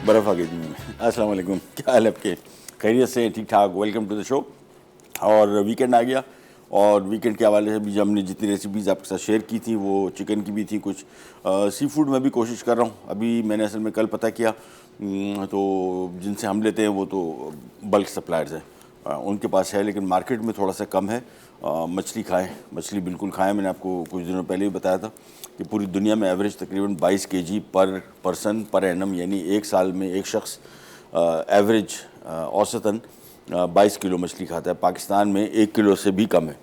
बर्फ़ आ गई थी में। अस्सलाम वालेकुम, क्या हाल है आपके? खैरियत से ठीक ठाक। Welcome to the show. और वीकेंड आ गया और वीकेंड के हवाले से भी हमने जितनी रेसिपीज़ आपके साथ शेयर की थी वो चिकन की भी थी, कुछ सी फूड में भी कोशिश कर रहा हूँ। अभी मैंने असल में कल पता किया, तो जिनसे हम लेते हैं वो तो बल्क सप्लायर्स हैं, उनके पास है, लेकिन मार्केट में थोड़ा सा कम है। मछली खाएं, मछली बिल्कुल खाएं। मैंने आपको कुछ दिनों पहले भी बताया था कि पूरी दुनिया में एवरेज तकरीबन 22 केजी पर पर्सन पर एनम, यानी एक साल में एक शख्स एवरेज औसतन 22 किलो मछली खाता है। पाकिस्तान में 1 किलो से भी कम है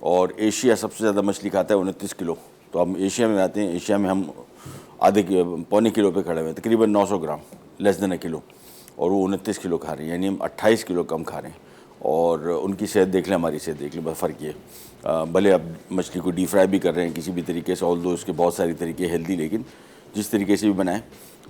और एशिया सबसे ज़्यादा मछली खाता है, 29 किलो। तो हम एशिया में आते हैं, एशिया में हम पौने किलो पे खड़े हुए हैं, तकरीबन 900 ग्राम, लेस देन 1 किलो, और वो 29 किलो खा रहे हैं, यानी हम 28 किलो कम खा रहे हैं। और उनकी सेहत देख लें, हमारी सेहत देख लें, बस फ़र्क ये है। भले अब मछली को डीप फ्राई भी कर रहे हैं किसी भी तरीके से, ऑल दो इसके बहुत सारे तरीके हेल्दी, लेकिन जिस तरीके से भी बनाएं,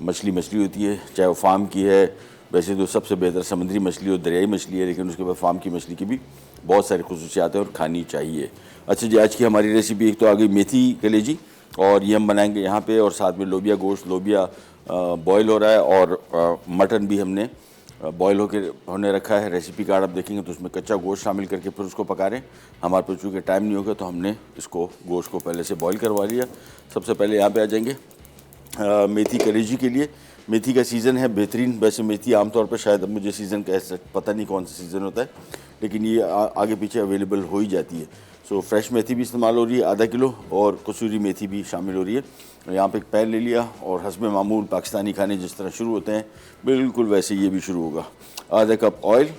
मछली मछली होती है, चाहे वो फार्म की है। वैसे तो सबसे बेहतर समुद्री मछली और दरियाई मछली है, लेकिन उसके बाद फार्म की मछली की भी बहुत सारी खसूसियात हैं और खानी चाहिए। अच्छा जी, आज की हमारी रेसिपी एक तो आ गई मेथी कलेजी, और ये हम बनाएंगे यहाँ पे, और साथ में लोबिया गोश्त। लोबिया बॉयल हो रहा है, और मटन भी हमने बॉयल होने रखा है। रेसिपी कार्ड आप देखेंगे तो उसमें कच्चा गोश्त शामिल करके फिर उसको पका रहे हैं। हमारे पास चूँकि टाइम नहीं होगा तो हमने इसको गोश्त को पहले से बॉयल करवा लिया। सबसे पहले यहाँ पे आ जाएंगे मेथी कलेजी के लिए। मेथी का सीज़न है बेहतरीन। वैसे मेथी आमतौर पर शायद अब मुझे सीज़न का ऐसा पता नहीं कौन सा सीज़न होता है, लेकिन ये आगे पीछे अवेलेबल हो ही जाती है। सो फ्रेश मेथी भी इस्तेमाल हो रही है आधा किलो, और कसूरी मेथी भी शामिल हो रही है। यहाँ पे एक पैन ले लिया, और हस्बे मामूल पाकिस्तानी खाने जिस तरह शुरू होते हैं बिल्कुल वैसे ये भी शुरू होगा। आधा कप ऑयल,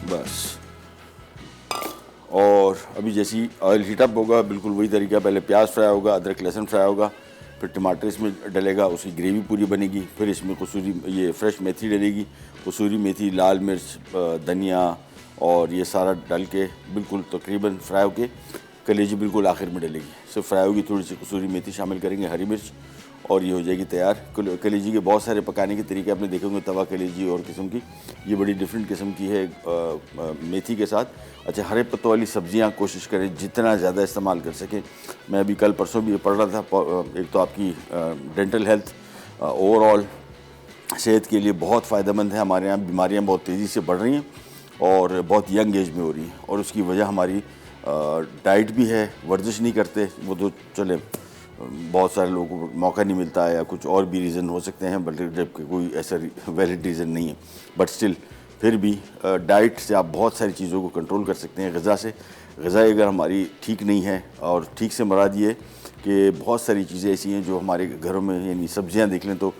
बस। और अभी जैसी ऑयल हीटअप होगा, बिल्कुल वही तरीका, पहले प्याज फ्राई होगा, अदरक लहसुन फ्राई होगा, फिर टमाटर इसमें डलेगा, उसकी ग्रेवी पूरी बनेगी। फिर इसमें ये फ्रेश मेथी डलेगी, कसूरी मेथी, लाल मिर्च, धनिया, और ये सारा डाल के बिल्कुल तकरीबन फ्राई होके कलेजी बिल्कुल आखिर में डलेगी। सिर्फ फ्राई होगी, थोड़ी सी कसूरी मेथी शामिल करेंगे, हरी मिर्च, और ये हो जाएगी तैयार। कलेजी के बहुत सारे पकाने के तरीके आपने देखे होंगे, तवा कलेजी और किस्म की, ये बड़ी डिफरेंट किस्म की है मेथी के साथ। अच्छा, हरे पत्तों वाली सब्जियां कोशिश करें जितना ज़्यादा इस्तेमाल कर सकें। मैं अभी कल परसों भी पढ़ रहा था, एक तो आपकी डेंटल हेल्थ ओवरऑल सेहत के लिए बहुत फ़ायदेमंद है। हमारे यहाँ बीमारियाँ बहुत तेज़ी से बढ़ रही हैं और बहुत यंग एज में हो रही हैं, और उसकी वजह हमारी डाइट भी है। वर्जिश नहीं करते, वो तो चले, बहुत सारे लोगों को मौका नहीं मिलता है, या कुछ और भी रीज़न हो सकते हैं, बल्कि जबकि कोई ऐसा वैलिड रीज़न नहीं है। बट स्टिल फिर भी डाइट से आप बहुत सारी चीज़ों को कंट्रोल कर सकते हैं, ग़िज़ा से। ग़िज़ा अगर हमारी ठीक नहीं है, और ठीक से मुराद ये कि बहुत सारी चीज़ें ऐसी हैं जो हमारे घरों में, यानी सब्ज़ियाँ देख लें तो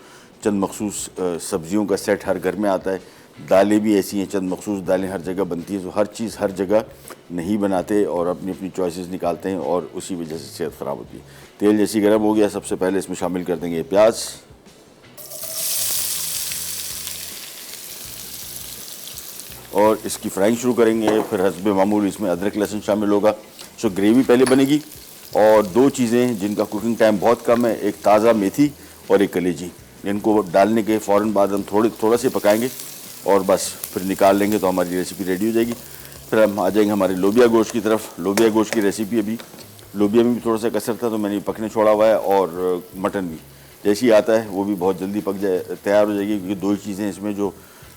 चंद मखसूस सब्ज़ियों का सेट हर घर में आता है। दालें भी ऐसी हैं, चंद मखसूस दालें हर जगह बनती हैं, तो हर चीज़ हर जगह नहीं बनाते और अपनी अपनी चॉइसेस निकालते हैं, और उसी वजह से सेहत ख़राब होती है। तेल जैसी गर्म हो गया, सबसे पहले इसमें शामिल कर देंगे प्याज, और इसकी फ्राइंग शुरू करेंगे। फिर हस्बे मामूल इसमें अदरक लहसुन शामिल होगा। सो ग्रेवी पहले बनेगी, और दो चीज़ें जिनका कुकिंग टाइम बहुत कम है, एक ताज़ा मेथी और एक कलेजी। इनको डालने के फ़ौरन बाद हम थोड़ा से पकाएंगे, और बस फिर निकाल लेंगे तो हमारी रेसिपी रेडी हो जाएगी। फिर हम आ जाएंगे हमारे लोबिया गोश्त की तरफ। लोबिया गोश्त की रेसिपी, अभी लोबिया में भी थोड़ा सा कसर था तो मैंने पकने छोड़ा हुआ है, और मटन भी जैसे ही आता है वो भी बहुत जल्दी तैयार हो जाएगी, क्योंकि दो ही चीज़ें इसमें जो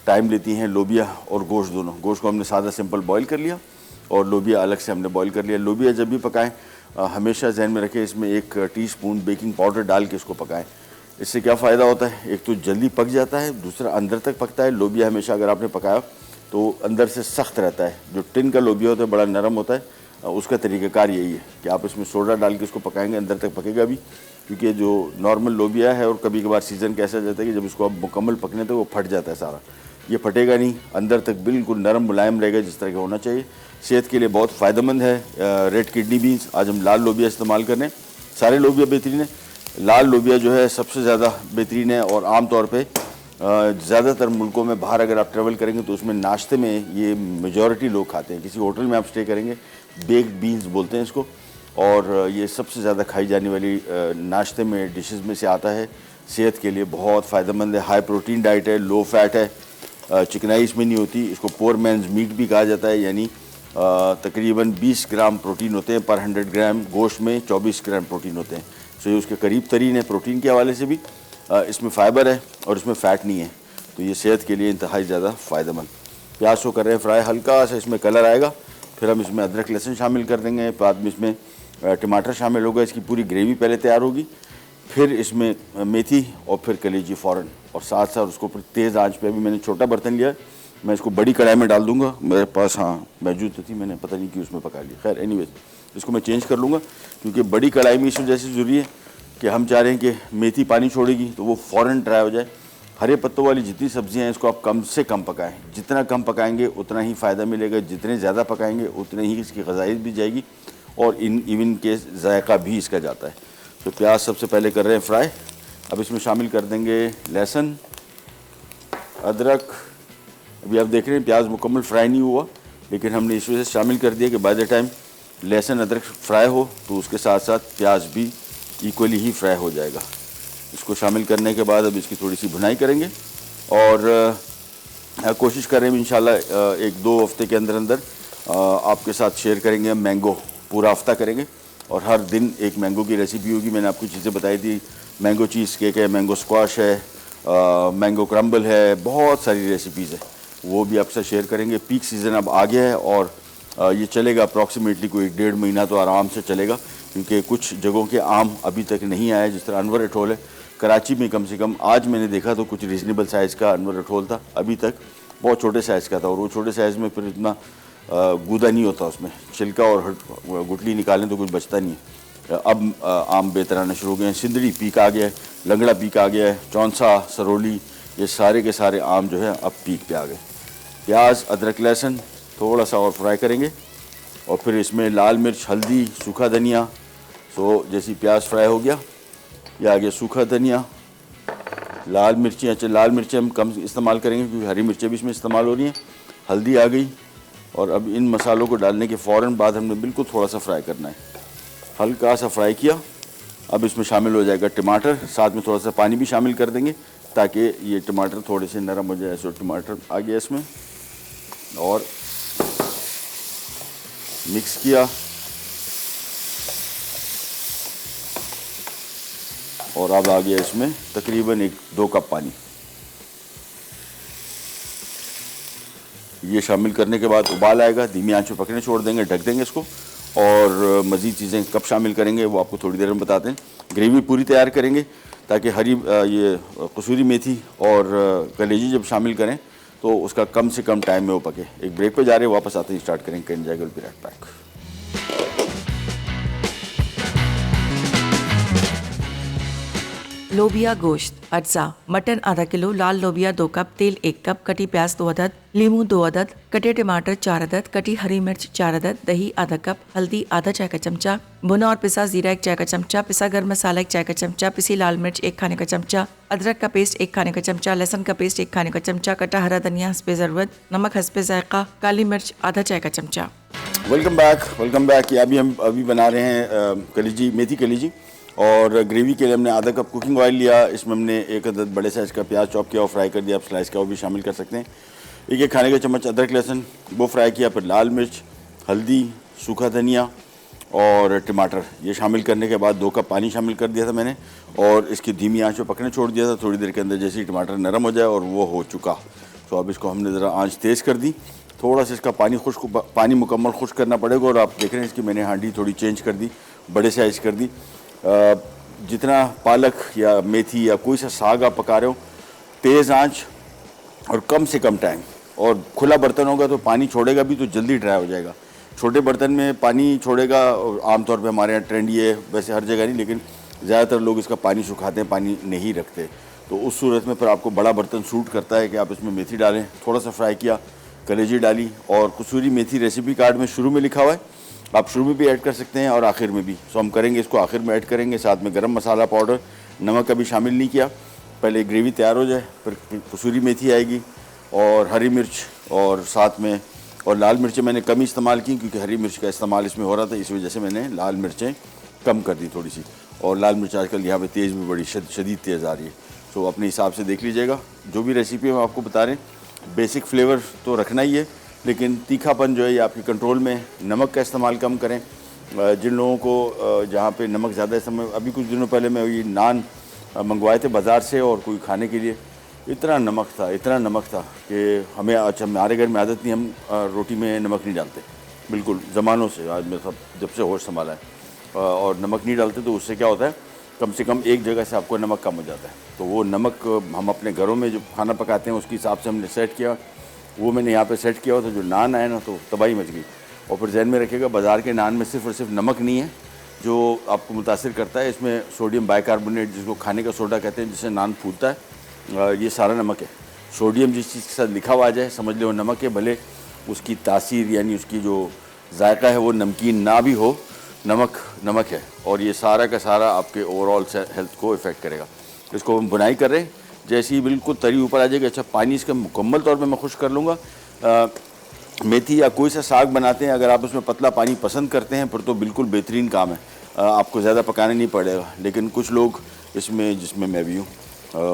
टाइम लेती हैं, लोबिया और गोश्त दोनों। गोश्त को हमने सादा सिंपल बॉईल कर लिया, और लोबिया अलग से हमने बॉईल कर लिया। लोबिया जब भी पकाएं हमेशा जहन में रखें, इसमें 1 टीस्पून बेकिंग पाउडर डाल के इसको पकाएं। इससे क्या फ़ायदा होता है, एक तो जल्दी पक जाता है, दूसरा अंदर तक पकता है। लोबिया हमेशा अगर आपने पकाया तो अंदर से सख्त रहता है। जो टिन का लोबिया होता है बड़ा नरम होता है। उसका तरीक़ाकार यही है कि आप इसमें सोडा डाल के इसको पकाएंगे, अंदर तक पकेगा भी, क्योंकि जो नॉर्मल लोबिया है, और कभी कभार सीज़न कैसा जाता है कि जब इसको आप मुकम्मल पकने तो वो फट जाता है सारा। ये फटेगा नहीं, अंदर तक बिल्कुल नरम मुलायम रहेगा, जिस तरह का होना चाहिए। सेहत के लिए बहुत फ़ायदेमंद है। रेड किडनी बीन्स, आज हम लाल लोबिया इस्तेमाल कर रहे हैं। सारे लोबिया बेहतरीन है, लाल लोबिया जो है सबसे ज़्यादा बेहतरीन है। और आम तौर पे ज़्यादातर मुल्कों में बाहर अगर आप ट्रैवल करेंगे तो उसमें नाश्ते में ये मेजॉरिटी लोग खाते हैं। किसी होटल में आप स्टे करेंगे, बेक्ड बीन्स बोलते हैं इसको, और ये सबसे ज़्यादा खाई जाने वाली नाश्ते में डिशेस में से आता है। सेहत के लिए बहुत फ़ायदेमंद है, हाई प्रोटीन डाइट है, लो फैट है, चिकनाई इसमें नहीं होती। इसको पोर मैंस मीट भी कहा जाता है, यानी तकरीबन 20 ग्राम प्रोटीन होते हैं पर 100 ग्राम गोश्त में 24 ग्राम प्रोटीन होते हैं। सो ये उसके करीब तरीन है प्रोटीन के हवाले से भी। इसमें फ़ाइबर है और इसमें फ़ैट नहीं है, तो ये सेहत के लिए इंतहाई ज़्यादा फ़ायदेमंद। प्याज को कर रहे हैं फ्राई, हल्का सा इसमें कलर आएगा, फिर हम इसमें अदरक लहसुन शामिल कर देंगे, बाद में इसमें टमाटर शामिल होगा, इसकी पूरी ग्रेवी पहले तैयार होगी, फिर इसमें मेथी और फिर कलेजी फ़ौरन, और साथ साथ उसको फिर तेज़ आंच पे, अभी मैंने छोटा बर्तन लिया है, मैं इसको बड़ी कढ़ाई में डाल दूंगा, मेरे पास हाँ मौजूद तो थी, मैंने पता नहीं क्यों उसमें पका लिया। खैर एनीवेज इसको मैं चेंज कर लूँगा, क्योंकि बड़ी कढ़ाई में इस वजह से ज़रूरी है कि हम चाह रहे हैं कि मेथी पानी छोड़ेगी तो वो फ़ौरन ड्राई हो जाए। हरे पत्तों वाली जितनी सब्जियां हैं इसको आप कम से कम पकाएं, जितना कम पकाएंगे उतना ही फ़ायदा मिलेगा, जितने ज़्यादा पकाएंगे उतने ही इसकी ग़िज़ाइयत भी जाएगी और इवन के जायका भी इसका जाता है। तो प्याज सबसे पहले कर रहे हैं फ्राई। अब इसमें शामिल कर देंगे लहसुन, अदरक। अभी आप देख रहे हैं प्याज मुकम्मल फ्राई नहीं हुआ, लेकिन हमने इस वजह से शामिल कर दिया कि बाय द टाइम लहसुन अदरक फ्राई हो तो उसके साथ साथ प्याज भी इक्वली ही फ्राई हो जाएगा। इसको शामिल करने के बाद अब इसकी थोड़ी सी भुनाई करेंगे और कोशिश करें इंशाल्लाह 1-2 हफ्ते के अंदर अंदर आपके साथ शेयर करेंगे। मैंगो पूरा हफ्ता करेंगे और हर दिन एक मैंगो की रेसिपी होगी। मैंने आपको चीज़ें बताई थी, मैंगो चीज़ केक है, मैंगो स्क्वाश है, मैंगो क्रम्बल है, बहुत सारी रेसिपीज़ है, वो भी आपसे शेयर करेंगे। पीक सीज़न अब आ गया है और ये चलेगा अप्रॉक्सीमेटली कोई 1.5 महीना तो आराम से चलेगा, क्योंकि कुछ जगहों के आम अभी तक नहीं आया। जिस तरह अनवर अठोल है कराची में, कम से कम आज मैंने देखा तो कुछ रीज़नेबल साइज़ का अनवर अठोल था, अभी तक बहुत छोटे साइज़ का था, और वो छोटे साइज़ में फिर इतना गूदा नहीं होता, उसमें छिलका और गुठली निकालें तो कुछ बचता नहीं है। अब आम बेहतर आना शुरू हो गए हैं, सिंदड़ी पीक आ गया है, लंगड़ा पीक आ गया है, चौंसा, सरोली, ये सारे के सारे आम जो है अब पीक पे आ गए। प्याज अदरक लहसुन थोड़ा सा और फ्राई करेंगे और फिर इसमें लाल मिर्च, हल्दी, सूखा धनिया। सो जैसी प्याज फ्राई हो गया, ये आ गया सूखा धनिया, लाल मिर्ची। अच्छा, लाल मिर्चें हम कम इस्तेमाल करेंगे क्योंकि हरी मिर्चें भी इसमें इस्तेमाल हो रही हैं। हल्दी आ गई और अब इन मसालों को डालने के फ़ौरन बाद हमने बिल्कुल थोड़ा सा फ्राई करना है, हल्का सा फ्राई किया। अब इसमें शामिल हो जाएगा टमाटर, साथ में थोड़ा सा पानी भी शामिल कर देंगे ताकि ये टमाटर थोड़े से नरम हो जाए। सो टमाटर आ गया इसमें और मिक्स किया और अब आ गया इसमें तकरीबन 1-2 कप पानी। ये शामिल करने के बाद उबाल आएगा, धीमी आंच पे पकने छोड़ देंगे, ढक देंगे इसको। और मज़ीद चीज़ें कब शामिल करेंगे वो आपको थोड़ी देर में बताते हैं। ग्रेवी पूरी तैयार करेंगे ताकि हरी ये कसूरी मेथी और कलेजी जब शामिल करें तो उसका कम से कम टाइम में वो पके। एक ब्रेक पे जा रहे हैं, वापस आते ही स्टार्ट करेंगे। कैन जाएगा विल बी राइट बैक। लोबिया गोश्त, अज्जा, मटन आधा किलो, लाल लोबिया 2 कप, तेल 1 कप, कटी प्याज 2 अदद, लीमू 2 अदद, कटे टमाटर 4 अदद, कटी हरी मिर्च 4 अदद, दही आधा कप, हल्दी आधा चाय का चमचा, भुना और पिसा जीरा 1 चाय का चमचा, पिसा गर्म मसाला 1 चाय का चमचा, पिसी लाल मिर्च 1 खाने का चमचा, अदरक का पेस्ट 1 खाने का चमचा, लहसुन का पेस्ट 1 खाने का चमचा, कटा हरा धनिया हस्बे ज़रूरत, नमक हस्बे जायका, काली मिर्च आधा चाय का चमचा। Welcome back. अभी बना रहे हैं कलेजी, मेथी कलेजी, और ग्रेवी के लिए हमने आधा कप कुकिंग ऑयल लिया। इसमें हमने 1 अदद बड़े साइज़ का प्याज चॉप किया और फ्राई कर दिया, आप स्लाइस का वो भी शामिल कर सकते हैं। 1 खाने का चम्मच अदरक लहसुन वो फ्राई किया, फिर लाल मिर्च, हल्दी, सूखा धनिया और टमाटर ये शामिल करने के बाद 2 कप पानी शामिल कर दिया था मैंने और इसकी धीमी आंच पे पकने छोड़ दिया था। थोड़ी देर के अंदर जैसे ही टमाटर नरम हो जाए और वो हो चुका, तो अब इसको हमने ज़रा आंच तेज़ कर दी। थोड़ा सा इसका पानी मुकम्मल खुश्क करना पड़ेगा और आप देख रहे हैं इसकी मैंने हांडी थोड़ी चेंज कर दी, बड़े साइज़ कर दी। जितना पालक या मेथी या कोई सा साग आप पका रहे हो, तेज़ आंच और कम से कम टाइम, और खुला बर्तन होगा तो पानी छोड़ेगा भी तो जल्दी ड्राई हो जाएगा। छोटे बर्तन में पानी छोड़ेगा, आमतौर पे हमारे यहाँ ट्रेंड ये है, वैसे हर जगह नहीं लेकिन ज़्यादातर लोग इसका पानी सुखाते हैं, पानी नहीं रखते। तो उस सूरत में फिर आपको बड़ा बर्तन सूट करता है कि आप इसमें मेथी डालें। थोड़ा सा फ्राई किया, कलेजी डाली, और कसूरी मेथी रेसिपी कार्ड में शुरू में लिखा हुआ है, आप शुरू में भी ऐड कर सकते हैं और आखिर में भी। सो हम करेंगे इसको आखिर में ऐड करेंगे। साथ में गरम मसाला पाउडर, नमक अभी शामिल नहीं किया, पहले ग्रेवी तैयार हो जाए फिर कसूरी मेथी आएगी और हरी मिर्च, और साथ में और लाल मिर्चें मैंने कम ही इस्तेमाल की क्योंकि हरी मिर्च का इस्तेमाल इसमें हो रहा था, इस वजह से मैंने लाल मिर्चें कम कर दी थोड़ी सी। और लाल मिर्च आजकल यहाँ पे तेज़ भी बड़ी शदीद तेज़ आ रही है, तो अपने हिसाब से देख लीजिएगा। जो भी रेसिपी हम आपको बता रहे हैं बेसिक फ्लेवर तो रखना ही है, लेकिन तीखापन जो है ये आपके कंट्रोल में है। नमक का इस्तेमाल कम करें। जिन लोगों को जहाँ पे नमक ज़्यादा इस्तेमाल, अभी कुछ दिनों पहले मैं ये नान मंगवाए थे बाज़ार से और कोई खाने के लिए, इतना नमक था कि हमें अच्छा हमारे घर में आदत नहीं, हम रोटी में नमक नहीं डालते बिल्कुल, ज़मानों से, आज मैं सब जब से होश संभाला है और नमक नहीं डालते। तो उससे क्या होता है, कम से कम एक जगह से आपको नमक कम हो जाता है। तो वो नमक हम अपने घरों में जो खाना पकाते हैं उसके हिसाब से हमने सेट किया, वो मैंने यहाँ पे सेट किया हुआ। तो जो नान आए ना तो तबाही मच गई। और फिर जहन में रखिएगा, बाज़ार के नान में सिर्फ और सिर्फ नमक नहीं है जो आपको मुतासिर करता है, इसमें सोडियम बाइकार्बोनेट, जिसको खाने का सोडा कहते हैं, जिससे नान फूलता है, ये सारा नमक है। सोडियम जिस चीज़ के साथ लिखा हुआ आ जाए समझ लो वो नमक है, भले उसकी तासीर यानी उसकी जो जायका है वो नमकीन ना भी हो, नमक है। और ये सारा का सारा आपके ओवरऑल हेल्थ को इफ़ेक्ट करेगा। इसको हम बुनाई कर रहे हैं, जैसे ही बिल्कुल तरी ऊपर आ जाएगी, अच्छा पानी इसका मुकम्मल तौर पे मैं खुश कर लूँगा। मेथी या कोई सा साग बनाते हैं, अगर आप उसमें पतला पानी पसंद करते हैं फिर तो बिल्कुल बेहतरीन काम है, आपको ज़्यादा पकाना नहीं पड़ेगा। लेकिन कुछ लोग इसमें, जिसमें मैं भी हूँ,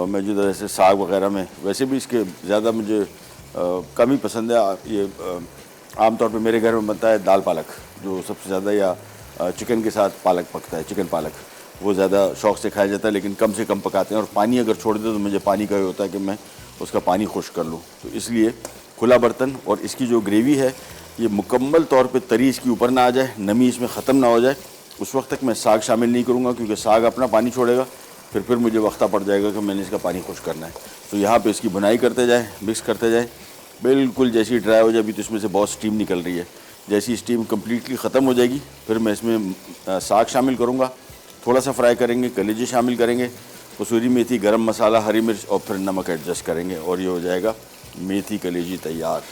मैं जो जैसे साग वगैरह में वैसे भी इसके ज़्यादा मुझे कम ही पसंद है। ये आमतौर पे मेरे घर में बनता है दाल पालक, जो सबसे ज़्यादा, या चिकन के साथ पालक पकता है, चिकन पालक, वो ज़्यादा शौक़ से खाया जाता है, लेकिन कम से कम पकाते हैं। और पानी अगर छोड़ दे तो मुझे पानी का ही होता है कि मैं उसका पानी खुश कर लूँ। तो इसलिए खुला बर्तन, और इसकी जो ग्रेवी है ये मुकम्मल तौर पे तरी इसकी ऊपर ना आ जाए, नमी इसमें ख़त्म ना हो जाए, उस वक्त तक मैं साग शामिल नहीं करूँगा, क्योंकि साग अपना पानी छोड़ेगा, फिर मुझे वक्ता पड़ जाएगा कि मैंने इसका पानी खुश करना है। तो यहाँ पे इसकी बुनाई करते जाए, मिक्स करते जाए, बिल्कुल जैसी ड्राई हो जाए। अभी तो इसमें से बहुत स्टीम निकल रही है, जैसी स्टीम कम्प्लीटली ख़त्म हो जाएगी फिर मैं इसमें साग शामिल करूँगा, थोड़ा सा फ्राई करेंगे, कलेजी शामिल करेंगे, कसूरी मेथी, गरम मसाला, हरी मिर्च, और फिर नमक एडजस्ट करेंगे, और ये हो जाएगा मेथी कलेजी तैयार।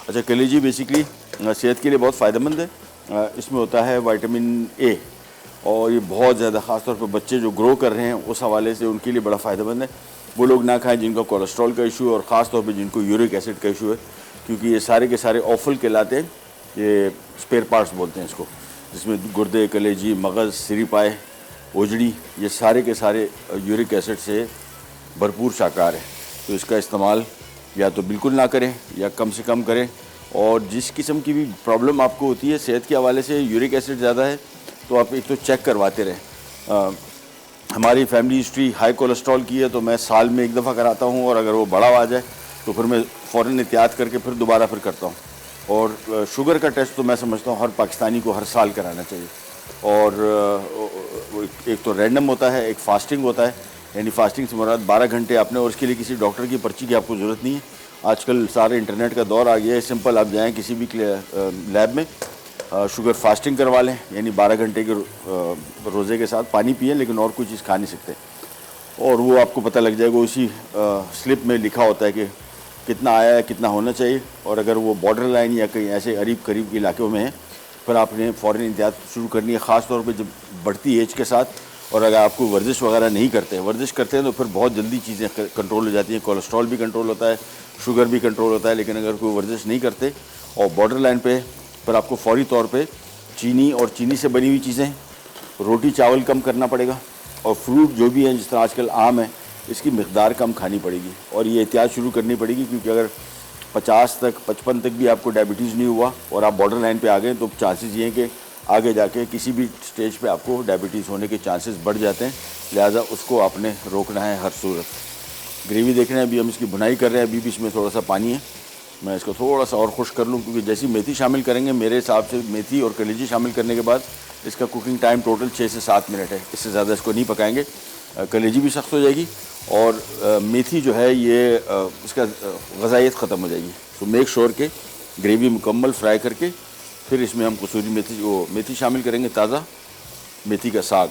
अच्छा, कलेजी बेसिकली सेहत के लिए बहुत फ़ायदेमंद है। इसमें होता है विटामिन ए, और ये बहुत ज़्यादा, ख़ासतौर पर बच्चे जो ग्रो कर रहे हैं उस हवाले से उनके लिए बड़ा फ़ायदेमंद है। वो लोग ना खाएं जिनका कोलेस्ट्रॉल का इशू है, और ख़ास तौर पे जिनको यूरिक एसिड का इशू है, क्योंकि ये सारे के सारे ऑफल कहलाते हैं, ये स्पेयर पार्ट्स बोलते हैं इसको, जिसमें गुर्दे, कलेजी, मगज़, सिरीपाए, ओजड़ी, ये सारे के सारे यूरिक एसिड से भरपूर शाकाहार है। तो इसका इस्तेमाल या तो बिल्कुल ना करें या कम से कम करें। और जिस किस्म की भी प्रॉब्लम आपको होती है सेहत के हवाले से, यूरिक एसिड ज़्यादा है तो आप एक तो चेक करवाते रहें। हमारी फैमिली हिस्ट्री हाई कोलेस्ट्रॉल की है, तो मैं साल में एक दफ़ा कराता हूँ, और अगर वो बड़ा आ जाए तो फिर मैं फ़ौरन एहतियात करके फिर दोबारा करता हूँ। और शुगर का टेस्ट तो मैं समझता हूँ हर पाकिस्तानी को हर साल कराना चाहिए। और एक तो रैंडम होता है, एक फ़ास्टिंग होता है, यानी फ़ास्टिंग से मुराद 12 घंटे आपने, और उसके लिए किसी डॉक्टर की पर्ची की आपको ज़रूरत नहीं है। आजकल सारे इंटरनेट का दौर आ गया है, सिंपल आप जाएँ किसी भी लैब में, शुगर फास्टिंग करवा लें, यानी 12 घंटे के रोज़े के साथ पानी पिए, लेकिन और कोई चीज़ खा नहीं सकते, और वो आपको पता लग जाएगा। उसी स्लिप में लिखा होता है कि कितना आया है, कितना होना चाहिए, और अगर वो बॉर्डर लाइन या कहीं ऐसे करीब के इलाकों में है फिर आपने फ़ौरन एहतियात शुरू करनी है, ख़ास तौर पे जब बढ़ती एज के साथ। और अगर आपको वर्जिश वगैरह नहीं करते, वर्जिश करते हैं तो फिर बहुत जल्दी चीज़ें कंट्रोल हो जाती हैं, कोलेस्ट्रॉल भी कंट्रोल होता है, शुगर भी कंट्रोल होता है। लेकिन अगर कोई वर्जिश नहीं करते और बॉर्डर लाइन पे, फिर आपको फौरी तौर पे चीनी और चीनी से बनी हुई चीज़ें, रोटी चावल कम करना पड़ेगा, और फ्रूट जो भी हैं, जिस तरह आजकल आम है, इसकी मकदार कम खानी पड़ेगी। और ये एहतियात शुरू करनी पड़ेगी, क्योंकि अगर 50 तक 55 तक भी आपको डायबिटीज़ नहीं हुआ और आप बॉर्डर लाइन पे आ गए, तो चांसेस ये हैं कि आगे जाके किसी भी स्टेज पे आपको डायबिटीज़ होने के चांसेस बढ़ जाते हैं। लिहाजा उसको आपने रोकना है हर सूरत। ग्रेवी देखना है, अभी हम इसकी बुनाई कर रहे हैं, अभी भी इसमें थोड़ा सा पानी है, मैं इसको थोड़ा सा और खुश कर लूँ, क्योंकि जैसी मेथी शामिल करेंगे, मेरे हिसाब से मेथी और कलेजी शामिल करने के बाद इसका कुकिंग टाइम टोटल 6 से 7 मिनट है, इससे ज़्यादा इसको नहीं पकाएंगे। कलेजी भी सख्त हो जाएगी, और मेथी जो है ये इसका ग़ज़ाइयत ख़त्म हो जाएगी। तो मेक श्योर के ग्रेवी मुकम्मल फ्राई करके फिर इसमें हम कसूरी मेथी शामिल करेंगे, ताज़ा मेथी का साग।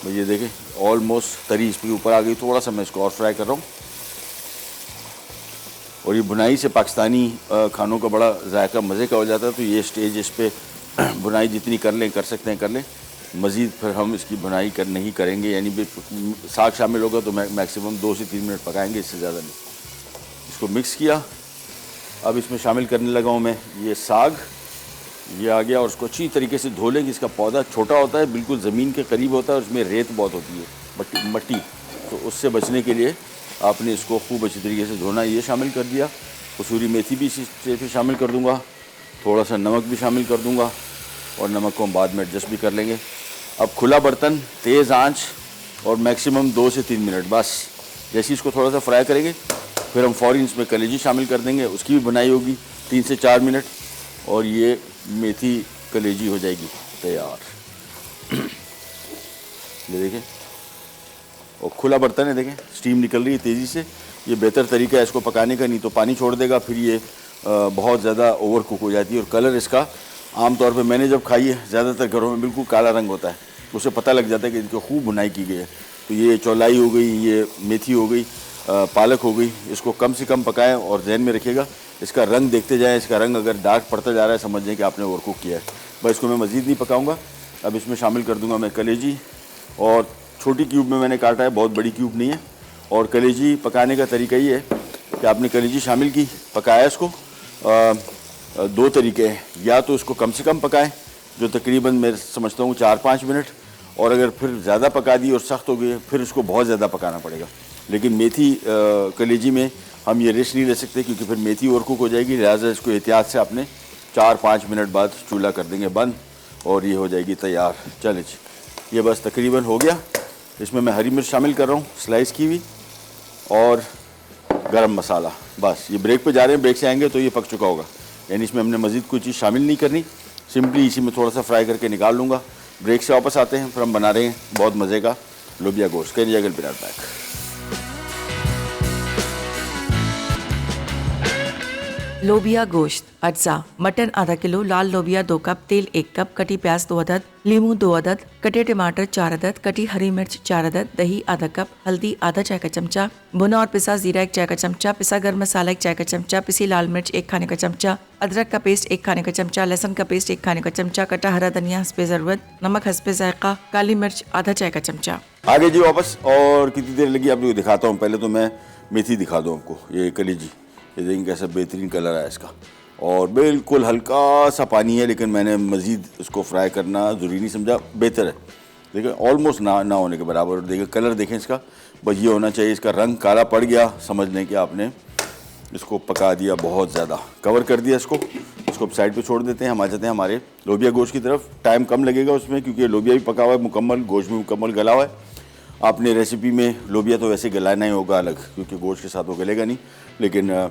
तो ये देखें ऑलमोस्ट तरी इसके ऊपर आ गई, थोड़ा सा मैं इसको और फ्राई कर रहा हूँ। और ये बुनाई से पाकिस्तानी खानों का बड़ा जायका मज़े का हो जाता है। तो ये स्टेज इस पर बुनाई जितनी कर सकते हैं कर लें। मज़ीद फिर हम इसकी बुनाई नहीं करेंगे, यानी साग शामिल होगा तो मैक्सिमम 2 से 3 मिनट पकाएंगे, इससे ज़्यादा नहीं। इसको मिक्स किया, अब इसमें शामिल करने लगा हूँ मैं ये साग, ये आ गया, और उसको अच्छी तरीके से धो लेंगे। इसका पौधा छोटा होता है, बिल्कुल ज़मीन के करीब होता है, और उसमें रेत बहुत होती है, मट्टी, तो उससे बचने के लिए आपने इसको खूब अच्छी तरीके से धोना। ये शामिल कर दिया, कसूरी मेथी भी इसे शामिल कर दूंगा, थोड़ा सा नमक भी शामिल कर दूंगा और नमक को हम बाद में एडजस्ट भी कर लेंगे। अब खुला बर्तन, तेज़ आंच और मैक्सिमम 2 से 3 मिनट बस। जैसे इसको थोड़ा सा फ्राई करेंगे फिर हम फ़ौरन इसमें कलेजी शामिल कर देंगे, उसकी भी बनाई होगी 3 से 4 मिनट और ये मेथी कलेजी हो जाएगी तैयार। ये देखें, और खुला बर्तन है, देखें स्टीम निकल रही है तेज़ी से। ये बेहतर तरीका है इसको पकाने का, नहीं तो पानी छोड़ देगा, फिर ये बहुत ज़्यादा ओवर कुक हो जाती है। और कलर इसका आमतौर पे मैंने जब खाई है ज़्यादातर घरों में बिल्कुल काला रंग होता है, उसे पता लग जाता है कि इनकी खूब बुनाई की गई है। तो ये चौलाई हो गई, ये मेथी हो गई, पालक हो गई, इसको कम से कम पकाएं और ध्यान में रखिएगा इसका रंग देखते जाएं। इसका रंग अगर डार्क पड़ता जा रहा है समझ लें कि आपने ओवर कुक किया है। बस इसको मैं मज़ीद नहीं पकाऊँगा। अब इसमें शामिल कर दूँगा मैं कलेजी, और छोटी क्यूब में मैंने काटा है, बहुत बड़ी क्यूब नहीं है। और कलेजी पकाने का तरीका ये है कि आपने कलेजी शामिल की, पकाया इसको। 2 तरीके हैं, या तो इसको कम से कम पकाएं जो तकरीबन मैं समझता हूँ 4-5 मिनट, और अगर फिर ज़्यादा पका दी और सख्त हो गई फिर इसको बहुत ज़्यादा पकाना पड़ेगा। लेकिन मेथी कलेजी में हम ये रिस्क नहीं ले सकते क्योंकि फिर मेथी और कुक हो जाएगी, लिहाजा इसको एहतियात से आपने 4-5 मिनट बाद चूल्हा कर देंगे बंद और ये हो जाएगी तैयार। चलिए ये बस तकरीबन हो गया। इसमें मैं हरी मिर्च शामिल कर रहा हूँ स्लाइस की हुई, और गरम मसाला। बस ये ब्रेक पे जा रहे हैं, ब्रेक से आएंगे तो ये पक चुका होगा, यानी इसमें हमने मज़ीद कोई चीज़ शामिल नहीं करनी, सिंपली इसी में थोड़ा सा फ्राई करके निकाल लूँगा। ब्रेक से वापस आते हैं, फिर हम बना रहे हैं बहुत मज़े का लोबिया गोश्त। Can juggle Virat back. लोबिया गोश्त, अज्जा, मटन आधा किलो, लाल लोबिया 2 कप, तेल 1 कप, कटी प्याज 2 अदद, लीमू 2 अदद, कटे टमाटर 4 अदद, कटी हरी मिर्च 4 अदद, दही आधा कप, हल्दी आधा चाय का चमचा, भुना और पिसा जीरा 1 चाय का चमचा, पिसा गर्म मसाला 1 चाय का चमचा, पिसी लाल मिर्च 1 खाने का चमचा, अदरक का पेस्ट 1 खाने का चमचा, लहसुन का पेस्ट 1 खाने का चमचा, कटा हरा धनिया हस्बे ज़रूरत, नमक हस्बे जायका, काली मिर्च आधा चाय का चमचा। आगे जी वापस, और कितनी देर लगी आपको दिखाता हूँ। पहले तो मैं मेथी दिखा दूँ आपको, ये कलेजी, ये देखेंगे कैसा बेहतरीन कलर है इसका, और बिल्कुल हल्का सा पानी है, लेकिन मैंने मज़ीद इसको फ्राई करना ज़रूरी नहीं समझा, बेहतर है। देखिए ऑलमोस्ट ना होने के बराबर। देखिए कलर देखें इसका, बस ये होना चाहिए। इसका रंग काला पड़ गया, समझ लें कि आपने इसको पका दिया बहुत ज़्यादा, कवर कर दिया इसको साइड पे छोड़ देते हैं। हम आ जाते हैं हमारे लोबिया गोश्त की तरफ। टाइम कम लगेगा उसमें क्योंकि लोबिया भी पका हुआ है मुकम्मल, गोश्त भी मुकम्मल गला हुआ है। आपने रेसिपी में लोबिया तो वैसे गलाना ही होगा अलग, क्योंकि गोश्त के साथ वो गलेगा नहीं, लेकिन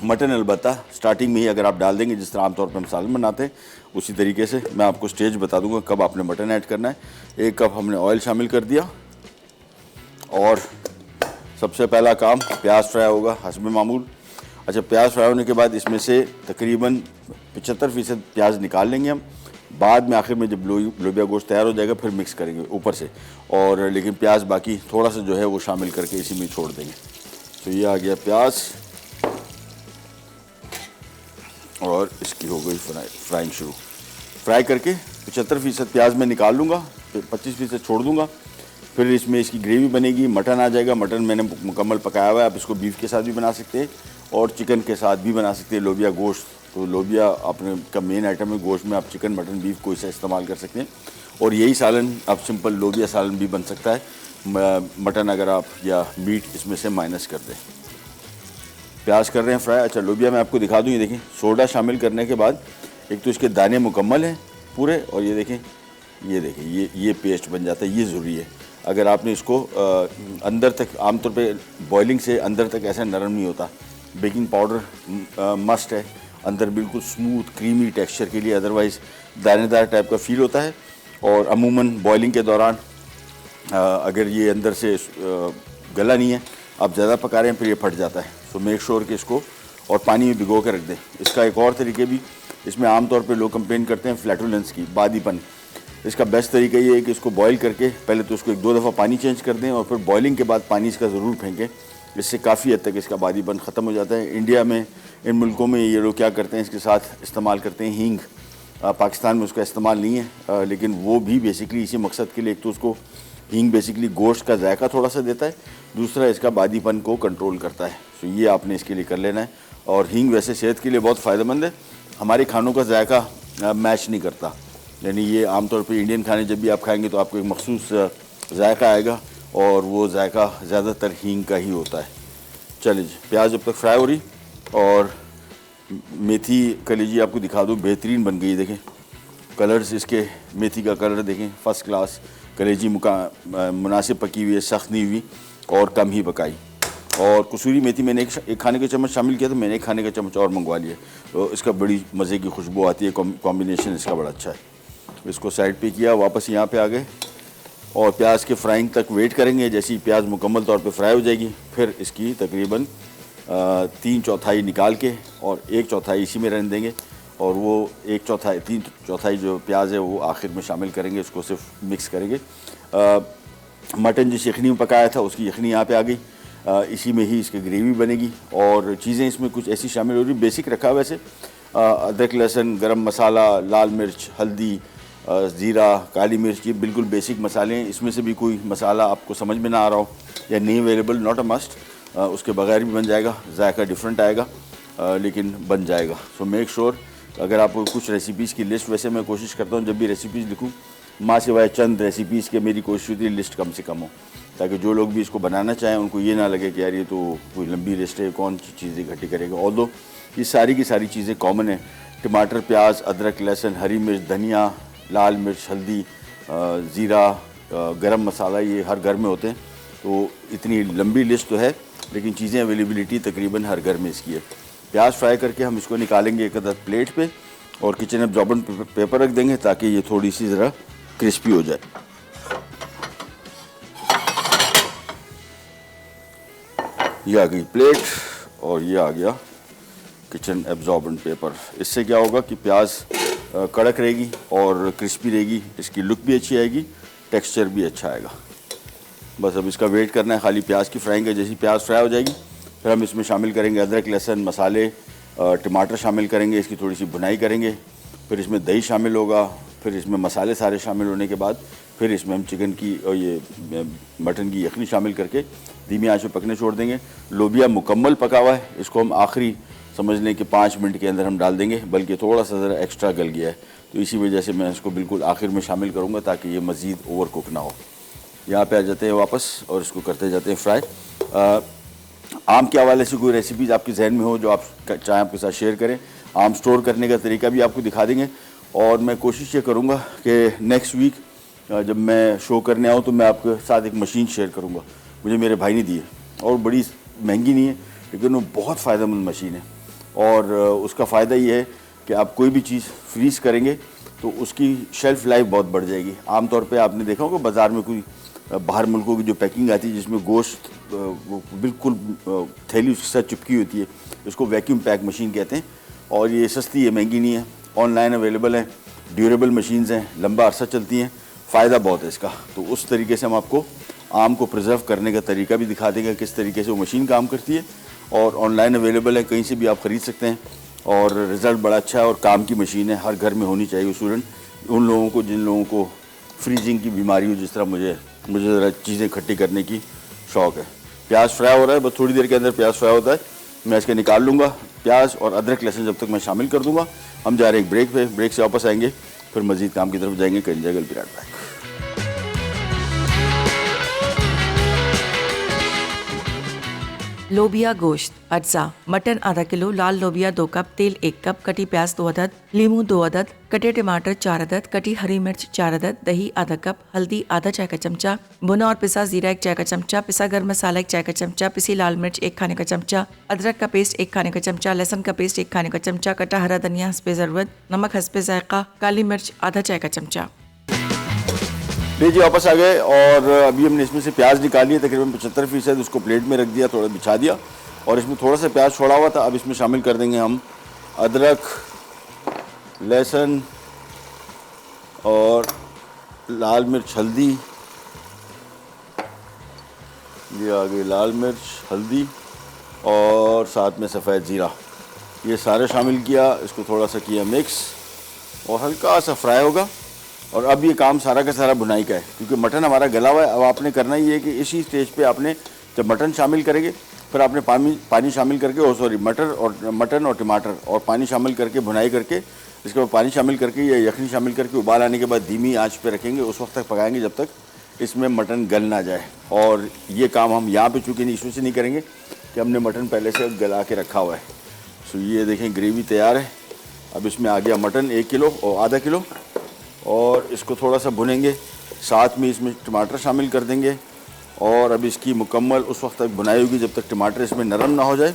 मटन अलबत्ता स्टार्टिंग में ही अगर आप डाल देंगे, जिस तरह आमतौर पर हम सालन बनाते हैं उसी तरीके से। मैं आपको स्टेज बता दूंगा कब आपने मटन ऐड करना है। 1 कप हमने ऑयल शामिल कर दिया, और सबसे पहला काम प्याज फ्राई होगा हस्बे मामूल। अच्छा, प्याज फ्राई होने के बाद इसमें से तकरीबन 75% प्याज निकाल लेंगे हम। बाद में आखिर में जब लोबिया गोश्त तैयार हो जाएगा फिर मिक्स करेंगे ऊपर से, और लेकिन प्याज बाकी थोड़ा सा जो है वो शामिल करके इसी में छोड़ देंगे। तो ये आ गया प्याज, और इसकी हो गई फ्राइंग शुरू। फ्राई करके 75% प्याज में निकाल लूँगा, 25% छोड़ दूँगा। फिर इसमें इसकी ग्रेवी बनेगी, मटन आ जाएगा। मटन मैंने मुकम्मल पकाया हुआ है, आप इसको बीफ के साथ भी बना सकते हैं और चिकन के साथ भी बना सकते हैं। लोबिया गोश्त, तो लोबिया अपने का मेन आइटम है, गोश्त में आप चिकन मटन बीफ कोई सा इस्तेमाल कर सकते हैं। और यही सालन अब सिंपल लोबिया सालन भी बन सकता है, मटन अगर आप या मीट इसमें से माइनस कर दें। प्याज कर रहे हैं फ्राई। अच्छा, लोबिया मैं आपको दिखा दूँ, ये देखें सोडा शामिल करने के बाद एक तो इसके दाने मुकम्मल हैं पूरे, और ये देखें ये पेस्ट बन जाता है। ये ज़रूरी है, अगर आपने इसको अंदर तक, आमतौर पे बॉइलिंग से अंदर तक ऐसा नरम नहीं होता। बेकिंग पाउडर मस्ट है अंदर, बिल्कुल स्मूथ क्रीमी टेक्सचर के लिए, अदरवाइज़ दानेदार टाइप का फील होता है। और अमूमन बॉइलिंग के दौरान अगर ये अंदर से गला नहीं है, आप ज़्यादा पका रहे हैं, फिर ये फट जाता है। सो मेक श्योर कि इसको और पानी में भिगो के रख दें। इसका एक और तरीके भी, इसमें आमतौर पे लोग कंप्लेन करते हैं फ्लैटुलेंस की, बादीपन। इसका बेस्ट तरीका ये है कि इसको बॉईल करके पहले तो इसको 1-2 दफ़ा पानी चेंज कर दें, और फिर बॉइलिंग के बाद पानी इसका ज़रूर फेंकें। इससे काफ़ी हद तक इसका बादीपन ख़त्म हो जाता है। इंडिया में, इन मुल्कों में ये लोग क्या करते हैं, इसके साथ इस्तेमाल करते हैं हींग। पाकिस्तान में उसका इस्तेमाल नहीं है, लेकिन वो भी बेसिकली इसी मकसद के लिए, एक तो उसको हींग बेसिकली गोश्त का जायका थोड़ा सा देता है, दूसरा इसका बादीपन को कंट्रोल करता है। तो ये आपने इसके लिए कर लेना है। और हींग वैसे सेहत के लिए बहुत फ़ायदेमंद है, हमारे खानों का जायका मैच नहीं करता। यानी ये आमतौर पे इंडियन खाने जब भी आप खाएंगे तो आपको एक मखसूस जायका आएगा, और वो जायका ज़्यादातर हींग का ही होता है। चलिए जी, प्याज जब तक फ्राई हो रही, और मेथी कलेजी आपको दिखा दूँ, बेहतरीन बन गई। देखें कलर्स इसके, मेथी का कलर देखें, फ़र्स्ट क्लास। कलेजी मुनासिब पकी हुई है, सख्त नहीं हुई और कम ही पकाई। और कसूरी मेथी मैंने एक खाने का चम्मच शामिल किया, तो मैंने एक खाने का चम्मच और मंगवा लिया। तो इसका बड़ी मज़े की खुशबू आती है, कॉम्बिनेशन इसका बड़ा अच्छा है। इसको साइड पे किया, वापस यहाँ पे आ गए और प्याज के फ्राइंग तक वेट करेंगे। जैसे ही प्याज मुकम्मल तौर पे फ्राई हो जाएगी, फिर इसकी तकरीबन 3/4 निकाल के और 1/4 इसी में रहने देंगे। और वो 1/4 3/4 जो प्याज है वो आखिर में शामिल करेंगे, उसको सिर्फ मिक्स करेंगे। मटन जिस यखनी में पकाया था उसकी यखनी यहाँ पे आ गई। इसी में ही इसकी ग्रेवी बनेगी और चीज़ें इसमें कुछ ऐसी शामिल हो रही। बेसिक रखा वैसे अदरक, लहसुन, गरम मसाला, लाल मिर्च, हल्दी, ज़ीरा, काली मिर्च, ये बिल्कुल बेसिक मसाले हैं। इसमें से भी कोई मसाला आपको समझ में ना आ रहा हो या नहीं अवेलेबल, नॉट अ मस्ट, उसके बगैर भी बन जाएगा, जायका डिफरेंट आएगा लेकिन बन जाएगा। सो मेक श्योर अगर आप कुछ रेसिपीज़ की लिस्ट, वैसे मैं कोशिश करता हूँ जब भी रेसिपीज़ लिखूँ, माँ सिवाय चंद रेसिपीज़ के मेरी कोशिश होती है लिस्ट कम से कम हो, ताकि जो लोग भी इसको बनाना चाहें उनको ये ना लगे कि यार ये तो कोई लंबी लिस्ट है, कौन सी चीज़ें इकट्ठी करेगा। ऑल्दो ये सारी की सारी चीज़ें कॉमन है। टमाटर, प्याज, अदरक, लहसुन, हरी मिर्च, धनिया, लाल मिर्च, हल्दी, ज़ीरा, गरम मसाला, ये हर घर में होते हैं। तो इतनी लंबी लिस्ट तो है, लेकिन चीज़ें अवेलेबिलिटी तकरीबन हर घर में इसकी है। प्याज फ्राई करके हम इसको निकालेंगे एक अदद प्लेट पे और किचन एब्जॉर्बेंट पेपर रख देंगे ताकि ये थोड़ी सी ज़रा क्रिस्पी हो जाए। ये आ गई प्लेट और ये आ गया किचन एब्जॉर्बेंट पेपर। इससे क्या होगा कि प्याज कड़क रहेगी और क्रिस्पी रहेगी, इसकी लुक भी अच्छी आएगी, टेक्सचर भी अच्छा आएगा। बस अब इसका वेट करना है खाली प्याज की फ्राइंग का। जैसी प्याज फ्राई हो जाएगी फिर हम इसमें शामिल करेंगे अदरक, लहसुन, मसाले, टमाटर शामिल करेंगे, इसकी थोड़ी सी भुनाई करेंगे। फिर इसमें दही शामिल होगा, फिर इसमें मसाले सारे शामिल होने के बाद फिर इसमें हम चिकन की और ये मटन की यखनी शामिल करके धीमी आंच पे पकने छोड़ देंगे। लोबिया मुकम्मल पका हुआ है, इसको हम आखिरी समझ लें कि 5 मिनट के अंदर हम डाल देंगे, बल्कि थोड़ा सा ज़रा एक्स्ट्रा गल गया है, तो इसी वजह से मैं इसको बिल्कुल आखिर में शामिल करूँगा ताकि ये मज़ीद ओवर कुक ना हो। यहाँ पे आ जाते हैं वापस और इसको करते जाते हैं फ्राई। आम के हवाले से कोई रेसिपीज़ आपके जहन में हो जो आप चाहें आपके साथ शेयर करें, आम स्टोर करने का तरीका भी आपको दिखा देंगे। और मैं कोशिश ये करूँगा कि नेक्स्ट वीक जब मैं शो करने आऊँ तो मैं आपके साथ एक मशीन शेयर करूँगा, मुझे मेरे भाई ने दी है और बड़ी महंगी नहीं है, लेकिन वो बहुत फ़ायदेमंद मशीन है। और उसका फ़ायदा ये है कि आप कोई भी चीज़ फ्रीज़ करेंगे तो उसकी शेल्फ़ लाइफ बहुत बढ़ जाएगी। आमतौर पे आपने देखा होगा बाज़ार में कोई बाहर मुल्कों की जो पैकिंग आती है जिसमें गोश्त वो बिल्कुल थैली उसके साथ चिपकी होती है, इसको वैक्यूम पैक मशीन कहते हैं। और ये सस्ती है, महंगी नहीं है, ऑनलाइन अवेलेबल है, ड्यूरेबल मशीन्स हैं, लंबा अरसा चलती हैं, फ़ायदा बहुत है इसका। तो उस तरीके से हम आपको आम को प्रिजर्व करने का तरीका भी दिखा देंगे, किस तरीके से वो मशीन काम करती है। और ऑनलाइन अवेलेबल है, कहीं से भी आप ख़रीद सकते हैं और रिज़ल्ट बड़ा अच्छा है। और काम की मशीन है, हर घर में होनी चाहिए उसूलन उन लोगों को जिन लोगों को फ्रीजिंग की बीमारी हो, जिस तरह मुझे ज़रा चीज़ें इकट्ठी करने की शौक़ है। प्याज फ्राई हो रहा है, बस थोड़ी देर के अंदर प्याज फ्राई होता है, मैं इसके निकाल लूँगा। प्याज और अदरक लहसुन जब तक मैं शामिल कर दूँगा। हम जा रहे हैं एक ब्रेक पे, ब्रेक से वापस आएंगे, फिर मज़ीद काम की तरफ जाएंगे। कहीं जगह बिराट बैक। लोबिया गोश्त, अज्जा, मटन आधा किलो, लाल लोबिया 2 कप, तेल 1 कप, कटी प्याज 2 अदद, लीमू 2 अदद, कटे टमाटर 4 अदद, कटी हरी मिर्च 4 अदद, दही आधा कप, हल्दी आधा चाय का चमचा, भुना और पिसा जीरा 1 चाय का चमचा, पिसा गर्म मसाला 1 चाय का चमचा, पिसी लाल मिर्च 1 खाने का चमचा, अदरक का पेस्ट 1 खाने का चमचा, लहसुन का पेस्ट 1 खाने का चमचा, कटा हरा धनिया हस्बे ज़रूरत, नमक हस्बे जायका, काली मिर्च आधा चाय का चमचा। लीजिए वापस आ गए और अभी हमने इसमें से प्याज निकाली है, तकरीबन 75%, उसको प्लेट में रख दिया, थोड़ा बिछा दिया और इसमें थोड़ा सा प्याज छोड़ा हुआ था। अब इसमें शामिल कर देंगे हम अदरक, लहसुन और लाल मिर्च, हल्दी। ये आ गई लाल मिर्च, हल्दी और साथ में सफ़ेद ज़ीरा, ये सारे शामिल किया, इसको थोड़ा सा किया मिक्स और हल्का सा फ्राई होगा। और अब ये काम सारा का सारा भुनाई का है, क्योंकि मटन हमारा गला हुआ है। अब आपने करना ये है कि इसी स्टेज पे आपने जब मटन शामिल करेंगे फिर आपने पानी शामिल करके मटन और टमाटर और पानी शामिल करके भुनाई करके, इसके बाद पानी शामिल करके या यखनी शामिल करके उबाल आने के बाद धीमी आंच पे रखेंगे, उस वक्त तक पकाएंगे जब तक इसमें मटन गल ना जाए। और ये काम हम यहाँ पे चूँकि नहीं इसमें से नहीं करेंगे कि हमने मटन पहले से गला के रखा हुआ है, सो ये देखें ग्रेवी तैयार है। अब इसमें आ गया मटन 1 किलो और आधा किलो, और इसको थोड़ा सा भुनेंगे। साथ में इसमें टमाटर शामिल कर देंगे और अब इसकी मुकम्मल उस वक्त तक भुनाई होगी जब तक टमाटर इसमें नरम ना हो जाए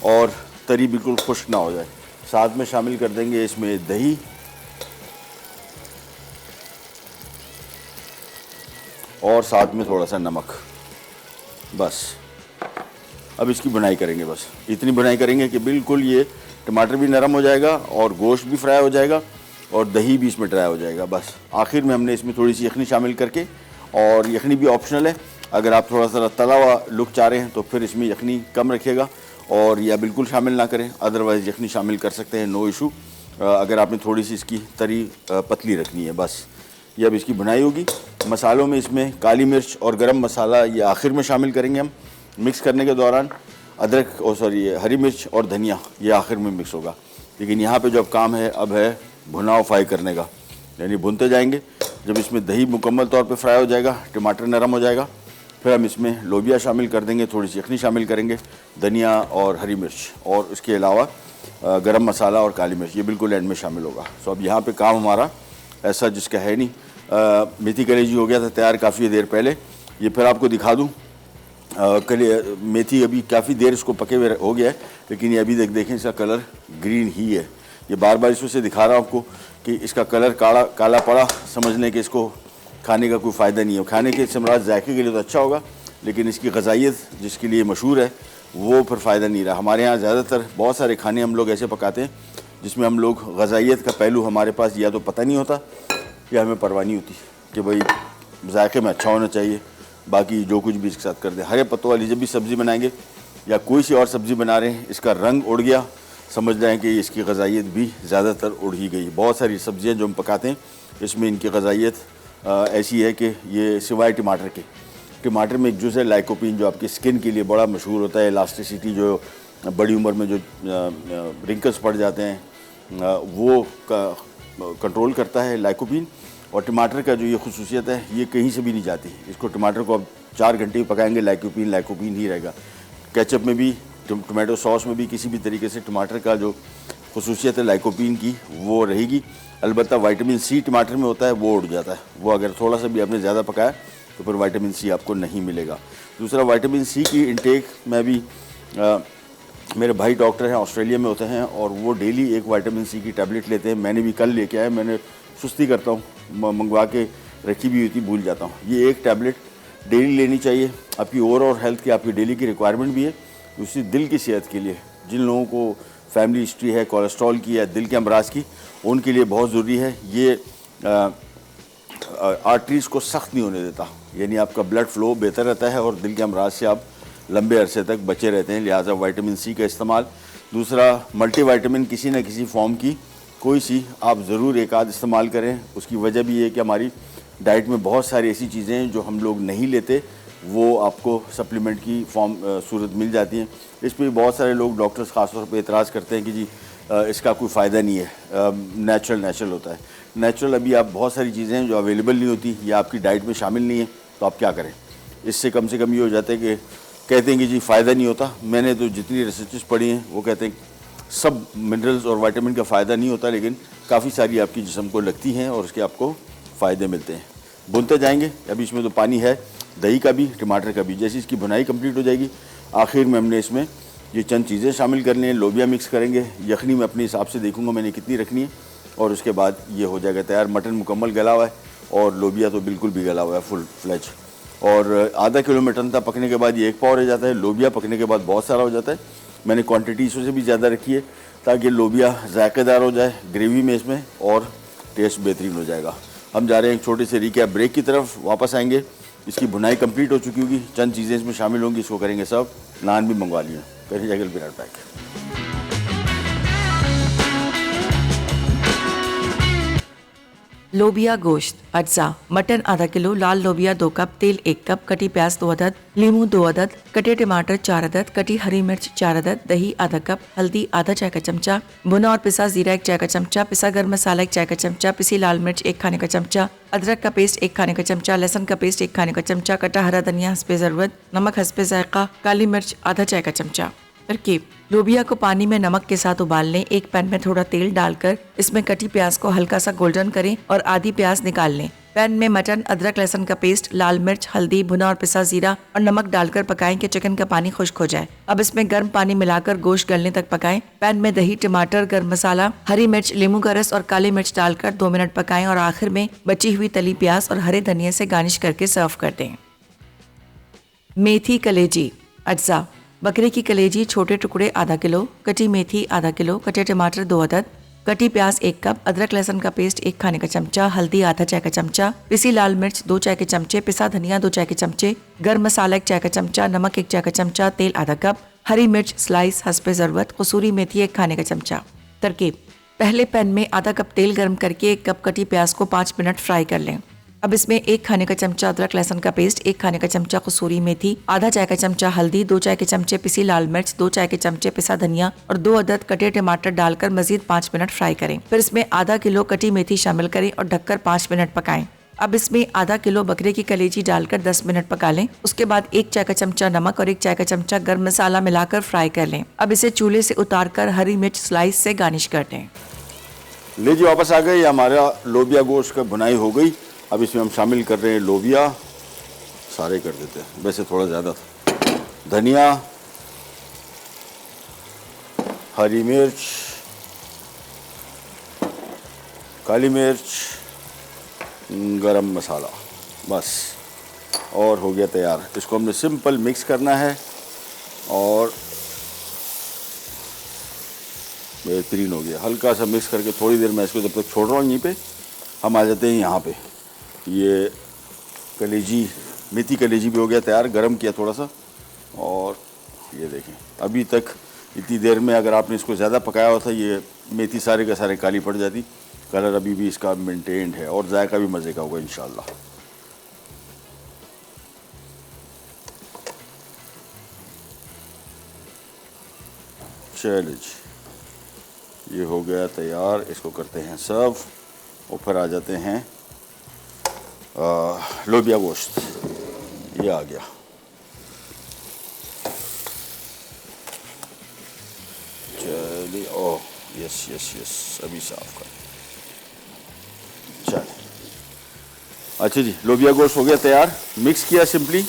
और तरी बिल्कुल खुश्क ना हो जाए। साथ में शामिल कर देंगे इसमें दही और साथ में थोड़ा सा नमक। बस अब इसकी बुनाई करेंगे, बस इतनी बुनाई करेंगे कि बिल्कुल ये टमाटर भी नरम हो जाएगा और गोश्त भी फ्राई हो जाएगा और दही भी इसमें ड्राई हो जाएगा। बस आखिर में हमने इसमें थोड़ी सी यखनी शामिल करके, और यखनी भी ऑप्शनल है, अगर आप थोड़ा सा तला हुआ लुक चाह रहे हैं तो फिर इसमें यखनी कम रखिएगा और या बिल्कुल शामिल ना करें, अदरवाइज़ यखनी शामिल कर सकते हैं, नो इशू। अगर आपने थोड़ी सी इसकी तरी पतली रखनी है। बस ये अब इसकी बुनाई होगी। मसालों में इसमें काली मिर्च और गरम मसाला ये आखिर में शामिल करेंगे हम। मिक्स करने के दौरान अदरक हरी मिर्च और धनिया ये आखिर में मिक्स होगा। लेकिन यहाँ पे जो अब काम है अब है भुना फ्राई करने का, यानी भुनते जाएंगे। जब इसमें दही मुकम्मल तौर पे फ्राई हो जाएगा, टमाटर नरम हो जाएगा, फिर हम इसमें लोबिया शामिल कर देंगे, थोड़ी सी यखनी शामिल करेंगे, धनिया और हरी मिर्च, और इसके अलावा गरम मसाला और काली मिर्च ये बिल्कुल एंड में शामिल होगा। सो अब यहाँ पे काम हमारा ऐसा जिसका है नहीं। मेथी कलेजी हो गया था तैयार काफ़ी देर पहले। ये फिर आपको दिखा दूँ, मेथी अभी काफ़ी देर इसको पके हुए हो गया है, लेकिन ये अभी देखें इसका कलर ग्रीन ही है। ये बार बार इसमें से दिखा रहा हूँ आपको कि इसका कलर काला पड़ा, समझने के इसको खाने का कोई फ़ायदा नहीं है। खाने के समराज जायके के लिए तो अच्छा होगा, लेकिन इसकी ग़ज़ाइयत जिसके लिए मशहूर है वो फिर फ़ायदा नहीं रहा। हमारे यहाँ ज़्यादातर बहुत सारे खाने हम लोग ऐसे पकाते हैं जिसमें हम लोग ग़ज़ाइयत का पहलू हमारे पास या तो पता नहीं होता या हमें परवाह नहीं होती कि भाई जायके में अच्छा होना चाहिए, बाकी जो कुछ भी इसके साथ कर दें। हरे पत्तों वाली जब भी सब्ज़ी बनाएंगे या कोई सी और सब्ज़ी बना रहे हैं, इसका रंग उड़ गया, समझ जाएँ कि इसकी ग़ज़ाइयत भी ज़्यादातर उड़ ही गई। बहुत सारी सब्ज़ियाँ जो हम पकाते हैं इसमें इनकी ग़ज़ाइयत ऐसी है कि ये सिवाय टमाटर में एक जुज़ है लाइकोपीन, जो आपकी स्किन के लिए बड़ा मशहूर होता है। इलास्टिसिटी जो बड़ी उम्र में जो रिंकल्स पड़ जाते हैं वो कंट्रोल करता है लाइकोपीन। और टमाटर का जो ये खुसूसियत है ये कहीं से भी नहीं जाती। इसको टमाटर को अब 4 घंटे भी पकाएंगे लाइकोपीन ही रहेगा। केचप में भी, टोमेटो सॉस में भी किसी भी तरीके से टमाटर का जो खुसूसियत है लाइकोपीन की वो रहेगी। अलबत्ता विटामिन सी टमाटर में होता है, वो उड़ जाता है। वो अगर थोड़ा सा भी आपने ज़्यादा पकाया तो फिर विटामिन सी आपको नहीं मिलेगा। दूसरा, विटामिन सी की इंटेक में भी मेरे भाई डॉक्टर हैं, ऑस्ट्रेलिया में होते हैं, और वो डेली एक विटामिन सी की टैबलेट लेते हैं। मैंने भी कल लेके आया, मैंने सुस्ती करता हूँ, मंगवा के रखी भी हुई थी, भूल जाता हूँ। ये एक टैबलेट डेली लेनी चाहिए, आपकी ओवरऑल हेल्थ की, आपकी डेली की रिक्वायरमेंट भी है। दूसरी, दिल की सेहत के लिए, जिन लोगों को फैमिली हिस्ट्री है कोलेस्ट्रॉल की या दिल के अमराज की, उनके लिए बहुत ज़रूरी है। ये आर्टरीज़ को सख्त नहीं होने देता, यानी आपका ब्लड फ्लो बेहतर रहता है और दिल के अमराज से आप लंबे अरसे तक बचे रहते हैं। लिहाजा विटामिन सी का इस्तेमाल। दूसरा, मल्टीविटामिन किसी न किसी फॉर्म की कोई सी आप ज़रूर एक आध इस्तेमाल करें। उसकी वजह भी ये कि हमारी डाइट में बहुत सारी ऐसी चीज़ें हैं जो हम लोग नहीं लेते, वो आपको सप्लीमेंट की फॉर्म सूरत मिल जाती हैं। इस पर बहुत सारे लोग, डॉक्टर्स ख़ास तौर पे एतराज़ करते हैं कि जी इसका कोई फ़ायदा नहीं है, नेचुरल होता है। नेचुरल अभी आप बहुत सारी चीज़ें हैं जो अवेलेबल नहीं होती या आपकी डाइट में शामिल नहीं है, तो आप क्या करें। इससे कम से कम ये हो जाता है कि कहते हैं कि जी फ़ायदा नहीं होता। मैंने तो जितनी रिसर्चेस पढ़ी हैं वो कहते हैं सब मिनरल्स और विटामिन का फ़ायदा नहीं होता, लेकिन काफ़ी सारी आपकी जिस्म को लगती हैं और उसके आपको फ़ायदे मिलते हैं। भुनते जाएंगे। अभी इसमें तो पानी है, दही का भी, टमाटर का भी। जैसे इसकी भुनाई कंप्लीट हो जाएगी, आखिर में हमने इसमें ये चंद चीज़ें शामिल करनी है। लोबिया मिक्स करेंगे, यखनी मैं अपने हिसाब से देखूंगा मैंने कितनी रखनी है, और उसके बाद ये हो जाएगा तैयार। मटन मुकम्मल गला हुआ है और लोबिया तो बिल्कुल भी गला हुआ है, फुल फ्लेज। और आधा किलो मटन था पकने के बाद ये 1 पाव रह जाता है। लोबिया पकने के बाद बहुत सारा हो जाता है। मैंने क्वांटिटी इससे भी ज़्यादा रखी है ताकि लोबिया जायकेदार हो जाए ग्रेवी में इसमें और टेस्ट बेहतरीन हो जाएगा। हम जा रहे हैं एक छोटे से रिकैप ब्रेक की तरफ, वापस आएंगे। इसकी भुनाई कंप्लीट हो चुकी होगी, चंद चीज़ें इसमें शामिल होंगी, इसको करेंगे सब। नान भी मंगवा लिए, कहीं जाकर विराट पैक। लोबिया गोश्त अज्जा मटन आधा किलो, लाल लोबिया 2 कप, तेल 1 कप, कटी प्याज 2 अदद, लीमू 2 अदद, कटे टमाटर 4 अदद, कटी हरी मिर्च 4 अदद, दही आधा कप, हल्दी आधा चाय का चमचा, भुना और पिसा जीरा 1 चाय का चमचा, पिसा गर्म मसाला 1 चाय का चमचा, पिसी लाल मिर्च 1 खाने का चमचा, अदरक का पेस्ट 1 खाने का चमचा, लहसुन का पेस्ट 1 खाने का चमचा, कटा हरा धनिया हस्बे ज़रूरत, नमक हस्बे जायका, काली मिर्च आधा चाय का चमचा। तरकीब: लोबिया को पानी में नमक के साथ उबाल लें। एक पैन में थोड़ा तेल डालकर इसमें कटी प्याज को हल्का सा गोल्डन करें और आधी प्याज निकाल लें। पैन में मटन, अदरक, लहसुन का पेस्ट, लाल मिर्च, हल्दी, भुना और पिसा जीरा और नमक डालकर पकाएं कि चिकन का पानी खुश्क हो जाए। अब इसमें गर्म पानी मिलाकर गोश्त गलने तक पकाएं। पैन में दही, टमाटर, गर्म मसाला, हरी मिर्च, लींबू का रस और काली मिर्च डालकर 2 मिनट पकाएं और आखिर में बची हुई तली प्याज और हरे धनिया से गार्निश करके सर्व कर दें। मेथी कलेजी। अज्जा: बकरे की कलेजी छोटे टुकड़े आधा किलो, कटी मेथी आधा किलो, कटे टमाटर 2 अदद, कटी प्याज 1 कप, अदरक लहसुन का पेस्ट 1 खाने का चमचा, हल्दी आधा चाय का चमचा, पिसी लाल मिर्च 2 चाय के चमचे, पिसा धनिया 2 चाय के चमचे, गर्म मसाला 1 चाय का चमचा, नमक 1 चाय का चमचा, तेल आधा कप, हरी मिर्च स्लाइस हस्बे ज़रूरत, कसूरी मेथी 1 खाने का चमचा। तरकीब: पहले पैन में आधा कप तेल गर्म करके 1 कप कटी प्याज को 5 मिनट फ्राई कर लें। अब इसमें 1 खाने का चमचा अदरक लहसुन का पेस्ट, 1 खाने का चमचा कसूरी मेथी, आधा चाय का चमचा हल्दी, 2 चाय के चमचे पिसी लाल मिर्च, 2 चाय के चमचे पिसा धनिया और 2 अदद कटे टमाटर डालकर मजीद 5 मिनट फ्राई करें। फिर इसमें आधा किलो कटी मेथी शामिल करें और ढककर 5 मिनट पकाएं। अब इसमें आधा किलो बकरे की कलेजी डालकर 10 मिनट पका लें। उसके बाद 1 चाय का चमचा नमक और 1 चाय का चमचा गर्म मसाला मिलाकर फ्राई कर लें। अब इसे चूल्हे से उतारकर हरी मिर्च स्लाइस से गार्निश कर दें। लीजिए वापस आ गए, हमारा लोबिया गोश्त का भुनाई हो गई। अब इसमें हम शामिल कर रहे हैं लोबिया, सारे कर देते हैं, वैसे थोड़ा ज़्यादा था, धनिया, हरी मिर्च, काली मिर्च, गरम मसाला, बस और हो गया तैयार। इसको हमने सिंपल मिक्स करना है और बेहतरीन हो गया। हल्का सा मिक्स करके थोड़ी देर मैं इसको जब तक छोड़ रहा हूँ, यहीं पे हम आ जाते हैं यहाँ पे। ये कलेजी, मेथी कलेजी भी हो गया तैयार, गरम किया थोड़ा सा। और ये देखें, अभी तक इतनी देर में अगर आपने इसको ज़्यादा पकाया हुआ था, ये मेथी सारे का सारे काली पड़ जाती। कलर अभी भी इसका मेंटेन्ड है और जायका भी मज़े का होगा इंशाल्लाह। चलिए जी, ये हो गया तैयार, इसको करते हैं सर्व और फिर आ जाते हैं लोबिया गोश्त। ये आ गया, चलिए। ओह यस यस यस, अभी साफ कर, चलिए। अच्छा जी, लोबिया गोश्त हो गया तैयार, मिक्स किया सिंपली।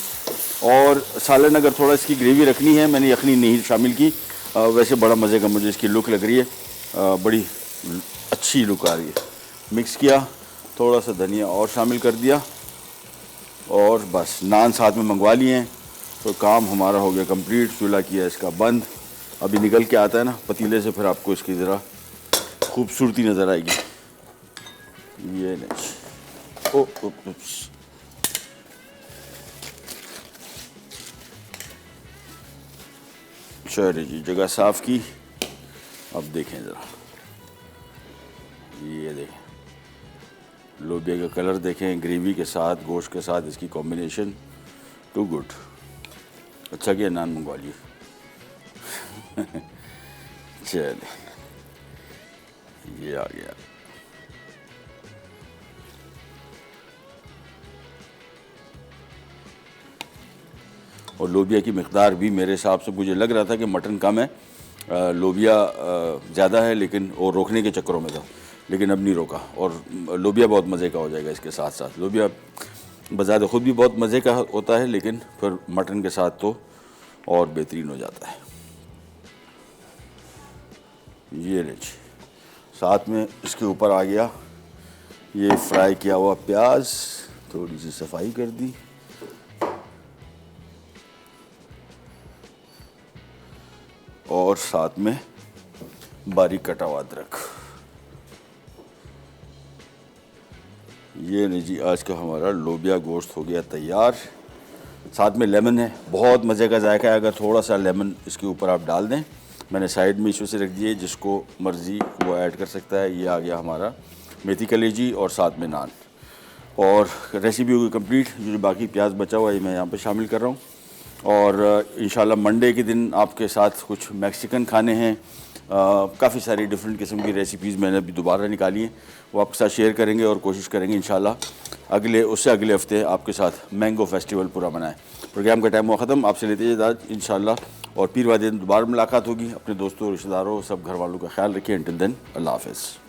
और सालन अगर थोड़ा इसकी ग्रेवी रखनी है, मैंने यखनी नहीं शामिल की, वैसे बड़ा मज़े का मुझे इसकी लुक लग रही है, बड़ी अच्छी लुक आ रही है। मिक्स किया, थोड़ा सा धनिया और शामिल कर दिया और बस नान साथ में मंगवा लिए हैं, तो काम हमारा हो गया कंप्लीट। चूल्हा किया इसका बंद, अभी निकल के आता है ना पतीले से, फिर आपको इसकी ज़रा खूबसूरती नज़र आएगी। ये नहीं, ओ चलिए जी, जगह साफ़ की। अब देखें ज़रा, ये देखें लोबिया का कलर देखें, ग्रेवी के साथ, गोश्त के साथ इसकी कॉम्बिनेशन टू गुड। अच्छा किया नान मंगवा लिए। चलिए, ये आ गया। और लोबिया की मिक़दार भी मेरे हिसाब से, मुझे लग रहा था कि मटन कम है, लोबिया ज़्यादा है, लेकिन वो रोकने के चक्करों में था, लेकिन अब नहीं रोका। और लोबिया बहुत मज़े का हो जाएगा इसके साथ साथ। लोबिया बज़ाते ख़ुद भी बहुत मज़े का होता है, लेकिन फिर मटन के साथ तो और बेहतरीन हो जाता है। ये लीजिए, साथ में इसके ऊपर आ गया ये फ्राई किया हुआ प्याज, थोड़ी सी सफाई कर दी, और साथ में बारीक कटा हुआ अदरक। ये नहीं जी, आज का हमारा लोबिया गोश्त हो गया तैयार। साथ में लेमन है, बहुत मज़े का जायका है। अगर थोड़ा सा लेमन इसके ऊपर आप डाल दें, मैंने साइड में इशू से रख दिए, जिसको मर्ज़ी वो ऐड कर सकता है। ये आ गया हमारा मेथी कलेजी और साथ में नान, और रेसिपी होगी कंप्लीट। जो बाकी प्याज बचा हुआ है मैं यहाँ पे शामिल कर रहा हूँ। और इंशाल्लाह मंडे के दिन आपके साथ कुछ मैक्सिकन खाने हैं, काफ़ी सारी डिफरेंट किस्म की रेसिपीज़ मैंने अभी दोबारा निकाली हैं, वो आपके साथ शेयर करेंगे और कोशिश करेंगे इंशाल्लाह अगले हफ्ते आपके साथ मैंगो फेस्टिवल पूरा मनाएं। प्रोग्राम का टाइम हुआ ख़त्म, आपसे लेते हैं इजाज़त। इंशाल्लाह और पीर वाले दिन दोबारा मुलाकात होगी। अपने दोस्तों, रिश्तेदारों, सब घर वालों का ख्याल रखिए। अंटिल देन, अल्लाह हाफ़िज़।